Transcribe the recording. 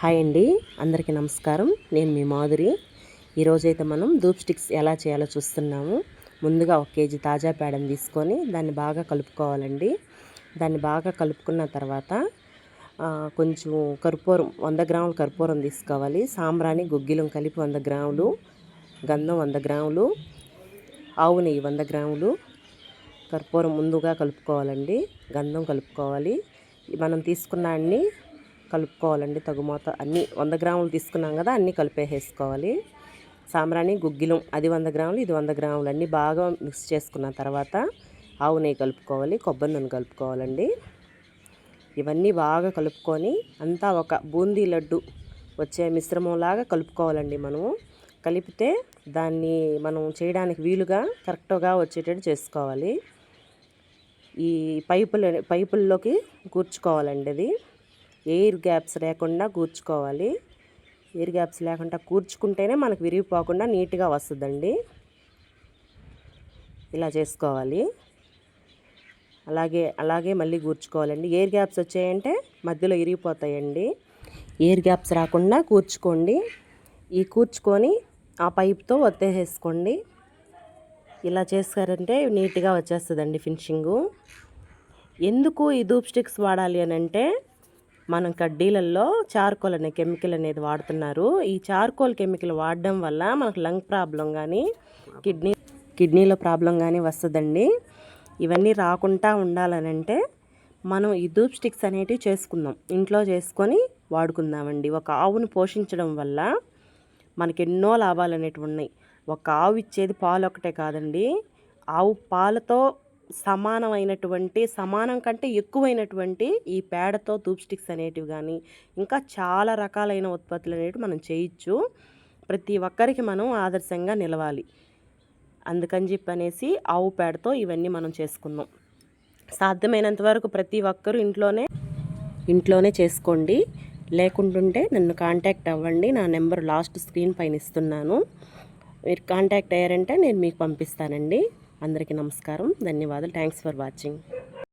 Hi అండి, అందరికీ నమస్కారం. నేను మీ మాధురి. ఈరోజైతే మనం ధూప్ స్టిక్స్ ఎలా చేయాలో చూస్తున్నాము. ముందుగా 1 కేజీ తాజా పేడను తీసుకొని దాన్ని బాగా కలుపుకోవాలండి. దాన్ని బాగా కలుపుకున్న తర్వాత కొంచెం కర్పూరం 100 గ్రాముల కర్పూరం తీసుకోవాలి. సాంబ్రాణి గుగ్గిలం కలిపి 100 గ్రాములు, గంధం 100 గ్రాములు, ఆవు నెయ్యి 100 గ్రాములు, కర్పూరం ముందుగా కలుపుకోవాలండి. గంధం కలుపుకోవాలి. మనం తీసుకున్న అన్ని కలుపుకోవాలండి. తగుమోత అన్నీ 100 గ్రాములు తీసుకున్నాం కదా, అన్నీ కలిపేసేసుకోవాలి. సాంబ్రాణి గుగ్గిలం అది 100 గ్రాములు, ఇది 100 గ్రాములు అన్నీ బాగా మిక్స్ చేసుకున్న తర్వాత ఆవు నెయ్యి కలుపుకోవాలి, కొబ్బరి నూనె కలుపుకోవాలండి. ఇవన్నీ బాగా కలుపుకొని అంతా ఒక బూందీ లడ్డు వచ్చే మిశ్రమంలాగా కలుపుకోవాలండి. మనము కలిపితే దాన్ని మనం చేయడానికి వీలుగా కరెక్ట్గా వచ్చేటట్టు చేసుకోవాలి. ఈ పైపుల్లోకి కూర్చుకోవాలండి. అది ఎయిర్ గ్యాప్స్ లేకుండా కూర్చుకోవాలి. ఎయిర్ గ్యాప్స్ లేకుండా కూర్చుకుంటేనే మనకు విరిగిపోకుండా నీట్గా వస్తుందండి. ఇలా చేసుకోవాలి. అలాగే మళ్ళీ కూర్చుకోవాలండి. ఎయిర్ గ్యాప్స్ వచ్చాయంటే మధ్యలో విరిగిపోతాయండి. ఎయిర్ గ్యాప్స్ రాకుండా కూర్చుకోండి. ఈ కూర్చుకొని ఆ పైప్తో ఒత్తేసేసుకోండి. ఇలా చేశారంటే నీట్గా వచ్చేస్తుందండి ఫినిషింగు. ఎందుకు ఈ ధూప్ స్టిక్స్ వాడాలి అని అంటే, మనం కడ్డీలలో చార్కోల్ అనే కెమికల్ అనేది వాడుతున్నారు. ఈ చార్కోల్ కెమికల్ వాడడం వల్ల మనకు లంగ్ ప్రాబ్లం కానీ కిడ్నీలో ప్రాబ్లం కానీ వస్తుందండి. ఇవన్నీ రాకుండా ఉండాలనంటే మనం ఈ ధూప్ స్టిక్స్ అనేటివి చేసుకుందాం, ఇంట్లో చేసుకొని వాడుకుందామండి. ఒక ఆవును పోషించడం వల్ల మనకి ఎన్నో లాభాలు అనేటివి ఉన్నాయి. ఒక ఆవు ఇచ్చేది పాలు ఒకటే కాదండి, ఆవు పాలతో సమానం కంటే ఎక్కువైనటువంటి ఈ పేడతో ధూప్ స్టిక్స్ అనేటివి కానీ ఇంకా చాలా రకాలైన ఉత్పత్తులు అనేటివి మనం చేయొచ్చు. ప్రతి ఒక్కరికి మనం ఆదర్శంగా నిలవాలి. అందుకని చెప్పనేసి ఆవు పేడతో ఇవన్నీ మనం చేసుకుందాం. సాధ్యమైనంత వరకు ప్రతి ఒక్కరూ ఇంట్లోనే చేసుకోండి. లేకుంటుంటే నన్ను కాంటాక్ట్ అవ్వండి. నా నెంబర్ లాస్ట్ స్క్రీన్ పైన ఇస్తున్నాను. మీరు కాంటాక్ట్ అయ్యారంటే నేను మీకు పంపిస్తానండి. అందరికీ నమస్కారం, ధన్యవాదాలు. Thanks for watching.